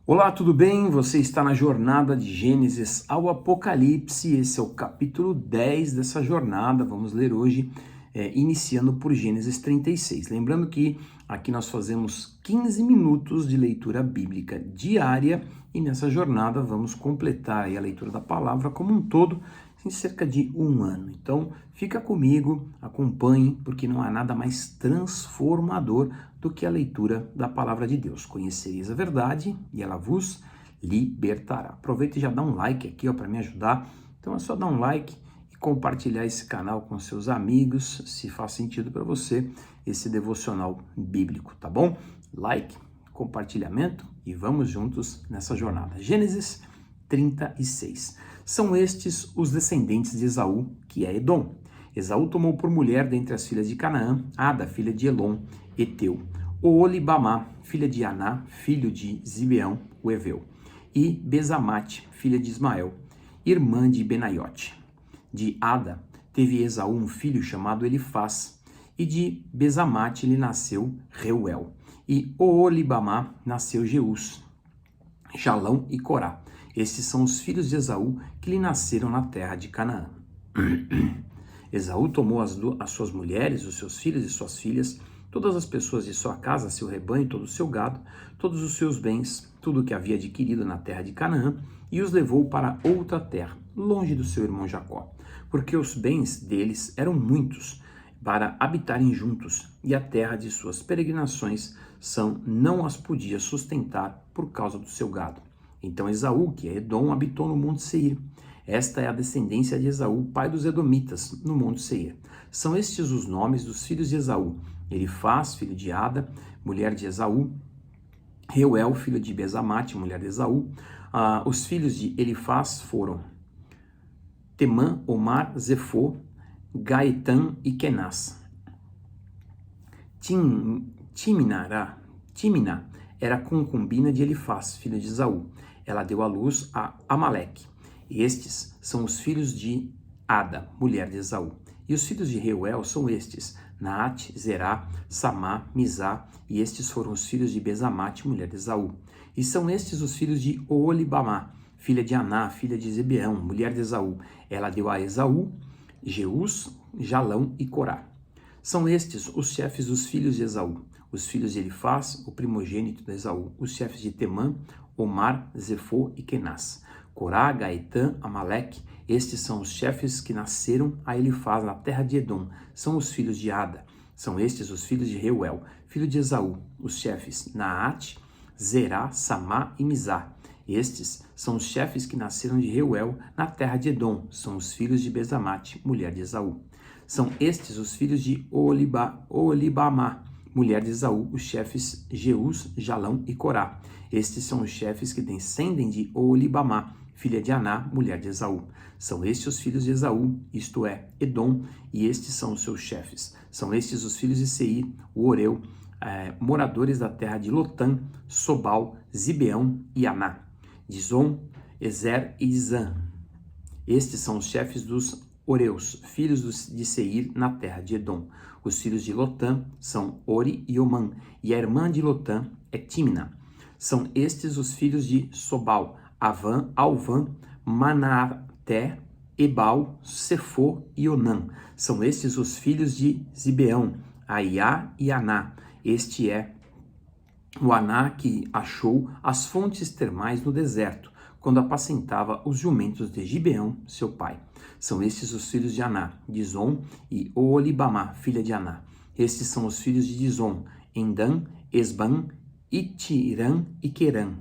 Olá, tudo bem? Você está na jornada de Gênesis ao Apocalipse. Esse é o capítulo 10 dessa jornada. Vamos ler hoje, iniciando por Gênesis 36. Lembrando que aqui nós fazemos 15 minutos de leitura bíblica diária e nessa jornada vamos completar aí a leitura da palavra como um todo em cerca de um ano. Então, fica comigo, acompanhe, porque não há nada mais transformador do que a leitura da palavra de Deus. Conhecereis a verdade e ela vos libertará. Aproveita e já dá um like aqui para me ajudar. Então é só dar um like e compartilhar esse canal com seus amigos, se faz sentido para você esse devocional bíblico, tá bom? Like, compartilhamento e vamos juntos nessa jornada. Gênesis 36. São estes os descendentes de Esaú, que é Edom. Esaú tomou por mulher dentre as filhas de Canaã, Ada, filha de Elon, Eteu, Oolibamá, filha de Aná, filho de Zibeão, o Eveu, e Bezamate, filha de Ismael, irmã de Benaiote. De Ada teve Esaú um filho chamado Elifaz, e de Bezamate lhe nasceu Reuel, e Oolibamá nasceu Jeus, Jalão e Corá. Estes são os filhos de Esaú que lhe nasceram na terra de Canaã. Esaú tomou as suas mulheres, os seus filhos e suas filhas, todas as pessoas de sua casa, seu rebanho, todo o seu gado, todos os seus bens, tudo o que havia adquirido na terra de Canaã, e os levou para outra terra, longe do seu irmão Jacó, porque os bens deles eram muitos, para habitarem juntos, e a terra de suas peregrinações não as podia sustentar por causa do seu gado. Então Esaú, que é Edom, habitou no Monte Seir. Esta é a descendência de Esaú, pai dos Edomitas, no Monte Seir. São estes os nomes dos filhos de Esaú: Elifaz, filho de Ada, mulher de Esaú; Reuel, filho de Bezamate, mulher de Esaú. Os filhos de Elifaz foram Temã, Omar, Zefô, Gaetã e Kenaz. Timna era concubina de Elifaz, filho de Esaú. Ela deu à luz a Amaleque. Estes são os filhos de Ada, mulher de Esaú. E os filhos de Reuel são estes: Naate, Zerá, Samá, Mizá, e estes foram os filhos de Bezamate, mulher de Esaú. E são estes os filhos de Oolibamá, filha de Aná, filha de Zibeão, mulher de Esaú. Ela deu a Esaú Jeus, Jalão e Corá. São estes os chefes dos filhos de Esaú: os filhos de Elifaz, o primogênito de Esaú, os chefes de Temã, Omar, Zefô e Kenaz. Corá, Gaetã, Amaleque, estes são os chefes que nasceram a Elifaz na terra de Edom, são os filhos de Ada. São estes os filhos de Reuel, filho de Esaú, os chefes Naate, Zerá, Samá e Mizá. Estes são os chefes que nasceram de Reuel na terra de Edom, são os filhos de Bezamate, mulher de Esaú. São estes os filhos de Oolibamá, mulher de Esaú, os chefes Jeus, Jalão e Corá. Estes são os chefes que descendem de Oolibamá, filha de Aná, mulher de Esaú. São estes os filhos de Esaú, isto é, Edom, e estes são os seus chefes. São estes os filhos de Seir, o Oreu, moradores da terra de Lotã, Sobal, Zibeão e Aná, Dizon, Ezer e Izã. Estes são os chefes dos Oreus, filhos de Seir na terra de Edom. Os filhos de Lotã são Ori e Omã, e a irmã de Lotã é Timna. São estes os filhos de Sobal: Avã, Alvã, Manaté, Ebal, Sefô e Onã. São estes os filhos de Zibeão: Aiá e Aná. Este é o Aná que achou as fontes termais no deserto, quando apacentava os jumentos de Gibeão, seu pai. São estes os filhos de Aná: Dizon e Oolibamá, filha de Aná. Estes são os filhos de Dizon: Endã, Esban, Itirã e Querã.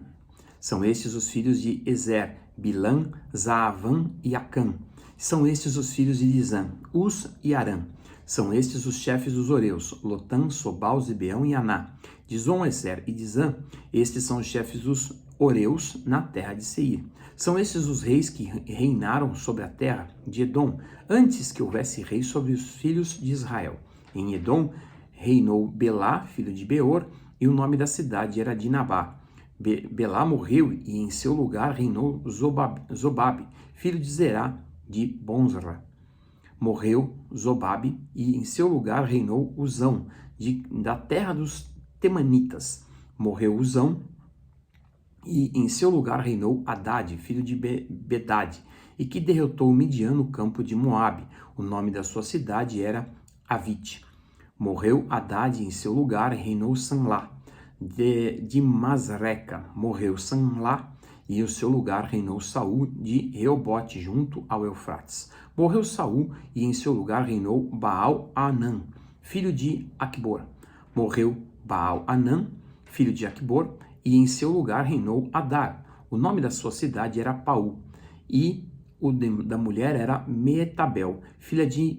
São estes os filhos de Ezer: Bilã, Zaavã e Acã. São estes os filhos de Dizã: Uz e Arã. São estes os chefes dos Oreus: Lotã, Sobal, Zibeão e Aná. Dizon, Ezer e Dizã, estes são os chefes dos Oreus na terra de Seir. São estes os reis que reinaram sobre a terra de Edom, antes que houvesse rei sobre os filhos de Israel. Em Edom reinou Belá, filho de Beor, e o nome da cidade era Dinabá. Belá morreu e em seu lugar reinou Zobabe, filho de Zerá de Bonsra. Morreu Zobabe e em seu lugar reinou Uzão, da terra dos Temanitas. Morreu Uzão E em seu lugar reinou Hadad, filho de Bedad, e que derrotou Midian no campo de Moabe. O nome da sua cidade era Avite. Morreu Hadad, e em seu lugar reinou Sanlá. De Masreca morreu Sanlá, e em seu lugar reinou Saul de Reobote, junto ao Eufrates. Morreu Saul, e em seu lugar reinou Baal-Anã, filho de Aqubor. Morreu Baal-Anã, filho de Aqubor, e em seu lugar reinou Adar. O nome da sua cidade era Paú, e o da mulher era Metabel, filha de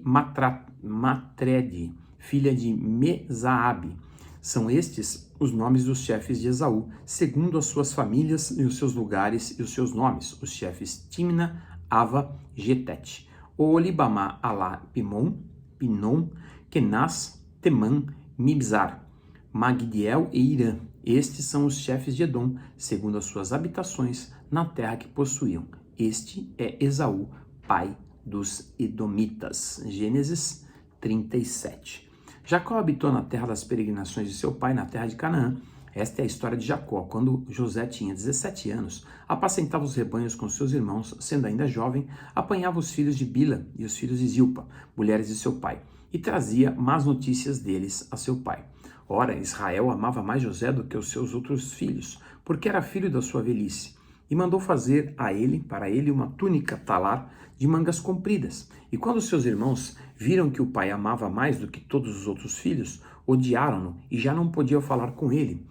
Matrede, filha de Mezaabe. São estes os nomes dos chefes de Esaú, segundo as suas famílias e os seus lugares e os seus nomes. Os chefes Timna, Ava, Getete, Olibamá, Alá, Pinom, Kenaz, Temã, Mibzar, Magdiel e Irã. Estes são os chefes de Edom, segundo as suas habitações, na terra que possuíam. Este é Esaú, pai dos Edomitas. Gênesis 37. Jacó habitou na terra das peregrinações de seu pai, na terra de Canaã. Esta é a história de Jacó. Quando José tinha 17 anos, apacentava os rebanhos com seus irmãos, sendo ainda jovem, apanhava os filhos de Bila e os filhos de Zilpa, mulheres de seu pai, e trazia más notícias deles a seu pai. Ora, Israel amava mais José do que os seus outros filhos, porque era filho da sua velhice, e mandou fazer para ele, uma túnica talar de mangas compridas. E quando seus irmãos viram que o pai amava mais do que todos os outros filhos, odiaram-no e já não podiam falar com ele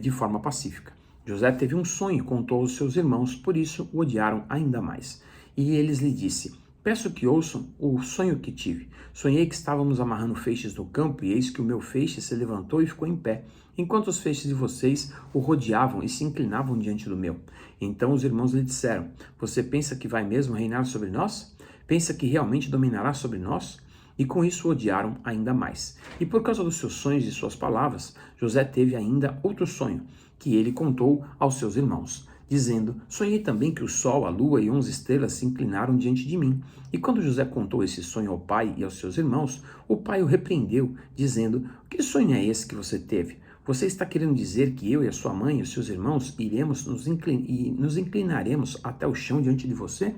de forma pacífica. José teve um sonho e contou aos seus irmãos, por isso o odiaram ainda mais. E eles lhe disse: peço que ouçam o sonho que tive. Sonhei que estávamos amarrando feixes no campo, e eis que o meu feixe se levantou e ficou em pé, enquanto os feixes de vocês o rodeavam e se inclinavam diante do meu. Então os irmãos lhe disseram: você pensa que vai mesmo reinar sobre nós? Pensa que realmente dominará sobre nós? E com isso o odiaram ainda mais. E por causa dos seus sonhos e suas palavras, José teve ainda outro sonho, que ele contou aos seus irmãos, dizendo: sonhei também que o sol, a lua e 11 estrelas se inclinaram diante de mim. E quando José contou esse sonho ao pai e aos seus irmãos, o pai o repreendeu, dizendo: que sonho é esse que você teve? Você está querendo dizer que eu e a sua mãe e os seus irmãos iremos nos inclinaremos até o chão diante de você?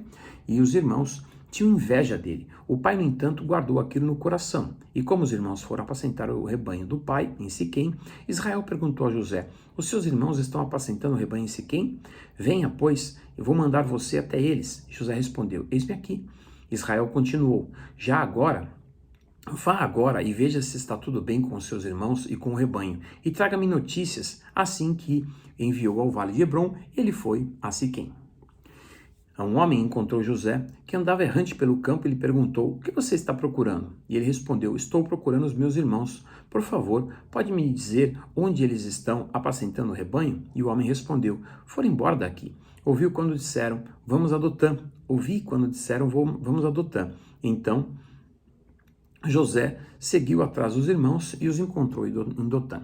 E os irmãos tinham inveja dele. O pai, no entanto, guardou aquilo no coração. E como os irmãos foram apacentar o rebanho do pai, em Siquém, Israel perguntou a José: os seus irmãos estão apacentando o rebanho em Siquém? Venha, pois, eu vou mandar você até eles. José respondeu: eis-me aqui. Israel continuou: vá agora e veja se está tudo bem com os seus irmãos e com o rebanho, e traga-me notícias. Assim que enviou ao vale de Hebrom, ele foi a Siquém. Um homem encontrou José, que andava errante pelo campo, e lhe perguntou: o que você está procurando? E ele respondeu: estou procurando os meus irmãos. Por favor, pode me dizer onde eles estão apacentando o rebanho? E o homem respondeu: foram embora daqui. Ouvi quando disseram: vamos a Dotã. Vamos a Dotã. Então José seguiu atrás dos irmãos e os encontrou em Dotã.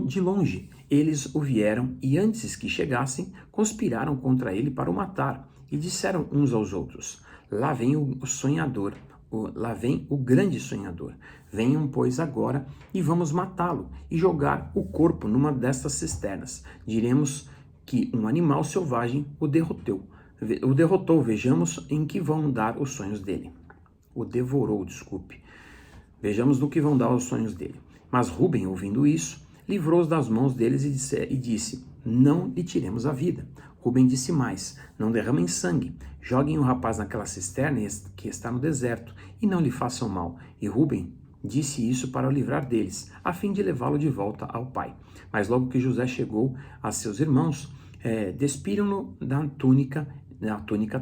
De longe, eles o vieram e, antes que chegassem, conspiraram contra ele para o matar. E disseram uns aos outros: lá vem o sonhador, lá vem o grande sonhador. Venham, pois, agora e vamos matá-lo e jogar o corpo numa destas cisternas. Diremos que um animal selvagem o derrotou. Vejamos em que vão dar os sonhos dele. O devorou, desculpe. Vejamos no que vão dar os sonhos dele. Mas Rúben, ouvindo isso, livrou-os das mãos deles e disse: não lhe tiremos a vida. Rúben disse mais: não derramem sangue, joguem o rapaz naquela cisterna que está no deserto, e não lhe façam mal. E Rúben disse isso para o livrar deles, a fim de levá-lo de volta ao pai. Mas logo que José chegou a seus irmãos, despiram-no da túnica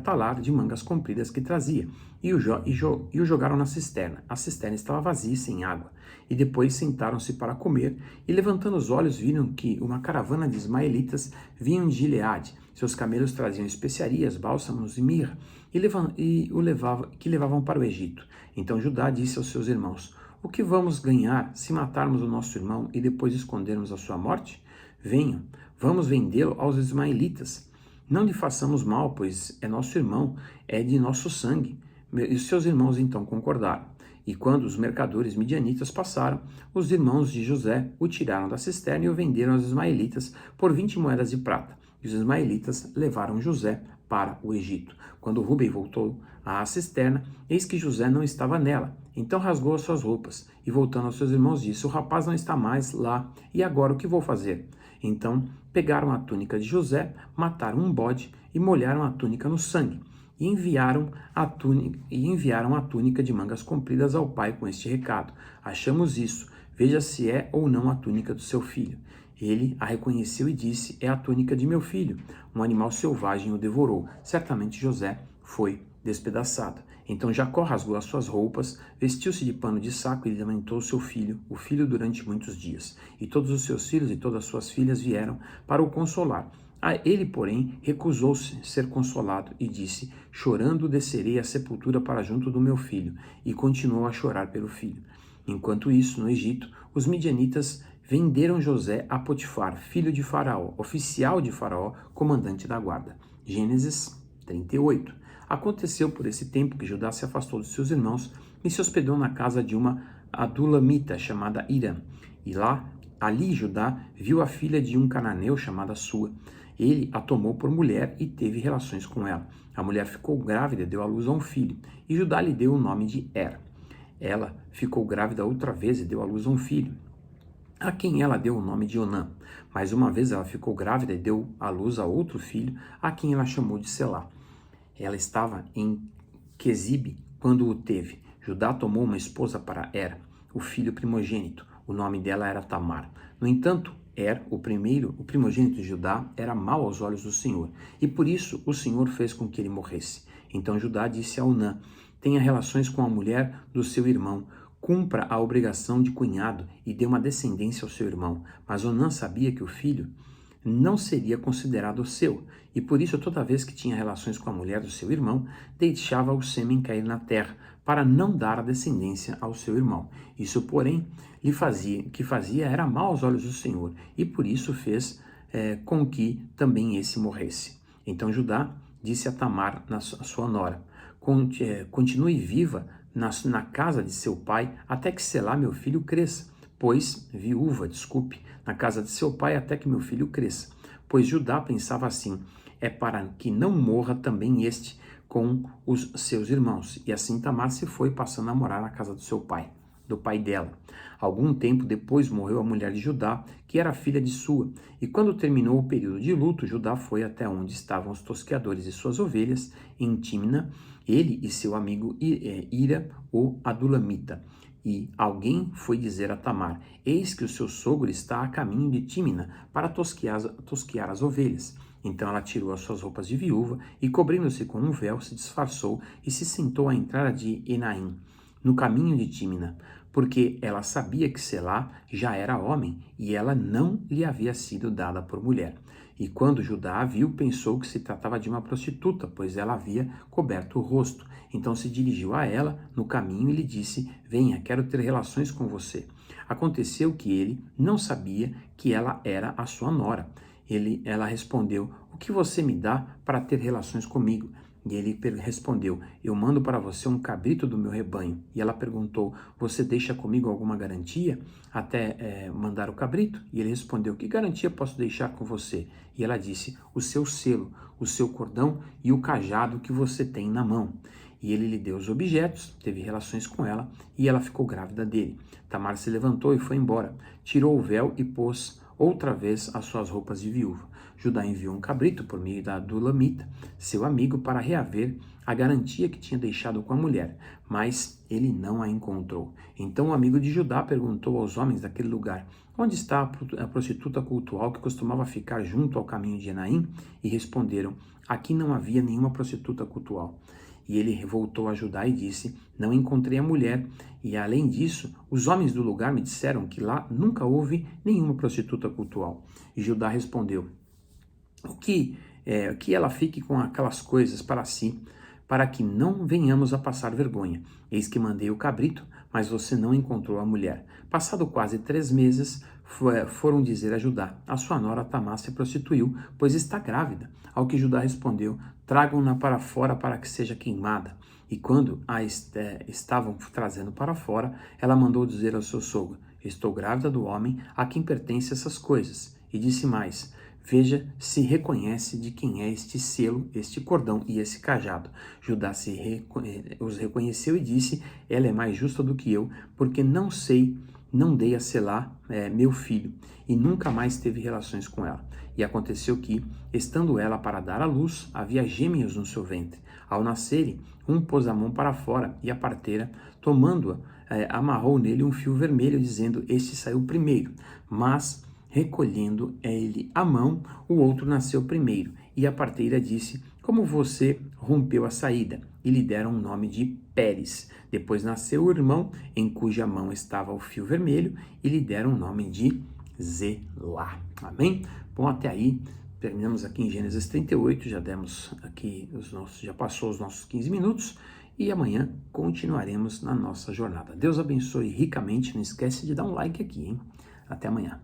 talar de mangas compridas que trazia, e o jogaram na cisterna. A cisterna estava vazia e sem água. E depois sentaram-se para comer, e levantando os olhos viram que uma caravana de ismaelitas vinham de Gileade. Seus camelos traziam especiarias, bálsamos e mirra, que levavam para o Egito. Então Judá disse aos seus irmãos: o que vamos ganhar se matarmos o nosso irmão e depois escondermos a sua morte? Venham, vamos vendê-lo aos ismaelitas. Não lhe façamos mal, pois é nosso irmão, é de nosso sangue. E os seus irmãos então concordaram. E quando os mercadores midianitas passaram, os irmãos de José o tiraram da cisterna e o venderam aos ismaelitas por 20 moedas de prata. e os ismaelitas levaram José para o Egito. Quando Rúben voltou à cisterna, eis que José não estava nela. Então rasgou as suas roupas e, voltando aos seus irmãos, disse: o rapaz não está mais lá, e agora o que vou fazer? Então pegaram a túnica de José, mataram um bode e molharam a túnica no sangue. E enviaram a túnica de mangas compridas ao pai com este recado: achamos isso, veja se é ou não a túnica do seu filho. Ele a reconheceu e disse: é a túnica de meu filho. Um animal selvagem o devorou. Certamente José foi despedaçado. Então Jacó rasgou as suas roupas, vestiu-se de pano de saco e lamentou seu filho, o filho, durante muitos dias. E todos os seus filhos e todas as suas filhas vieram para o consolar. Ele, porém, recusou-se ser consolado e disse: chorando descerei à sepultura para junto do meu filho. E continuou a chorar pelo filho. Enquanto isso, no Egito, os midianitas venderam José a Potifar, filho de Faraó, oficial de Faraó, comandante da guarda. Gênesis 38. Aconteceu por esse tempo que Judá se afastou dos seus irmãos e se hospedou na casa de uma adulamita chamada Irã. E ali Judá viu a filha de um cananeu chamada Sua. Ele a tomou por mulher e teve relações com ela. A mulher ficou grávida e deu à luz a um filho, e Judá lhe deu o nome de Er. Ela ficou grávida outra vez e deu à luz a um filho, a quem ela deu o nome de Onã. Mais uma vez ela ficou grávida e deu à luz a outro filho, a quem ela chamou de Selá. Ela estava em Quezibe quando o teve. Judá tomou uma esposa para Er, o filho primogênito. O nome dela era Tamar. No entanto, Er, o primogênito de Judá, era mau aos olhos do Senhor, e por isso o Senhor fez com que ele morresse. Então Judá disse a Onã: tenha relações com a mulher do seu irmão, cumpra a obrigação de cunhado e dê uma descendência ao seu irmão. Mas Onã sabia que o filho não seria considerado seu, e por isso toda vez que tinha relações com a mulher do seu irmão, deixava o sêmen cair na terra, para não dar a descendência ao seu irmão. Isso, porém, fazia era mal aos olhos do Senhor, e por isso fez com que também esse morresse. Então Judá disse a Tamar, a sua nora: continue viva na casa de seu pai, até que Selá, meu filho, cresça. Na casa de seu pai até que meu filho cresça. Pois Judá pensava assim: é para que não morra também este com os seus irmãos. E assim Tamar se foi, passando a morar na casa do seu pai, do pai dela. Algum tempo depois morreu a mulher de Judá, que era filha de Sua. E quando terminou o período de luto, Judá foi até onde estavam os tosqueadores e suas ovelhas, em Tímina, ele e seu amigo Ira, o Adulamita. E alguém foi dizer a Tamar: eis que o seu sogro está a caminho de Tímina para tosquear as ovelhas. Então ela tirou as suas roupas de viúva e, cobrindo-se com um véu, se disfarçou e se sentou à entrada de Enaim, no caminho de Tímina, porque ela sabia que Selá já era homem e ela não lhe havia sido dada por mulher. E quando Judá a viu, pensou que se tratava de uma prostituta, pois ela havia coberto o rosto. Então se dirigiu a ela no caminho e lhe disse: venha, quero ter relações com você. Aconteceu que ele não sabia que ela era a sua nora. Ela respondeu: o que você me dá para ter relações comigo? E ele respondeu: eu mando para você um cabrito do meu rebanho. E ela perguntou: você deixa comigo alguma garantia até mandar o cabrito? E ele respondeu: que garantia posso deixar com você? E ela disse: o seu selo, o seu cordão e o cajado que você tem na mão. E ele lhe deu os objetos, teve relações com ela, e ela ficou grávida dele. Tamar se levantou e foi embora, tirou o véu e pôs outra vez as suas roupas de viúva. Judá enviou um cabrito por meio da Adulamita, seu amigo, para reaver a garantia que tinha deixado com a mulher, mas ele não a encontrou. Então o amigo de Judá perguntou aos homens daquele lugar: onde está a prostituta cultual que costumava ficar junto ao caminho de Enaim? E responderam: aqui não havia nenhuma prostituta cultual. E ele voltou a Judá e disse: não encontrei a mulher, e além disso, os homens do lugar me disseram que lá nunca houve nenhuma prostituta cultual. E Judá respondeu: que ela fique com aquelas coisas para si, para que não venhamos a passar vergonha. Eis que mandei o cabrito, mas você não encontrou a mulher. Passado quase 3 meses, foram dizer a Judá: a sua nora Tamar se prostituiu, pois está grávida. Ao que Judá respondeu: tragam-na para fora para que seja queimada. E quando a estavam trazendo para fora, ela mandou dizer ao seu sogro: estou grávida do homem a quem pertencem essas coisas. E disse mais: Veja se reconhece de quem é este selo, este cordão e esse cajado. Judá os reconheceu e disse: ela é mais justa do que eu, porque não dei a Selá, meu filho, e nunca mais teve relações com ela. E aconteceu que, estando ela para dar à luz, havia gêmeos no seu ventre. Ao nascerem, um pôs a mão para fora, e a parteira, tomando-a, amarrou nele um fio vermelho, dizendo: este saiu primeiro. Mas, recolhendo ele a mão, o outro nasceu primeiro. E a parteira disse: como você rompeu a saída? E lhe deram o nome de Pérez. Depois nasceu o irmão, em cuja mão estava o fio vermelho, e lhe deram o nome de Zelá. Amém? Bom, até aí, terminamos aqui em Gênesis 38, já passou os nossos 15 minutos, e amanhã continuaremos na nossa jornada. Deus abençoe ricamente, não esquece de dar um like aqui, hein? Até amanhã.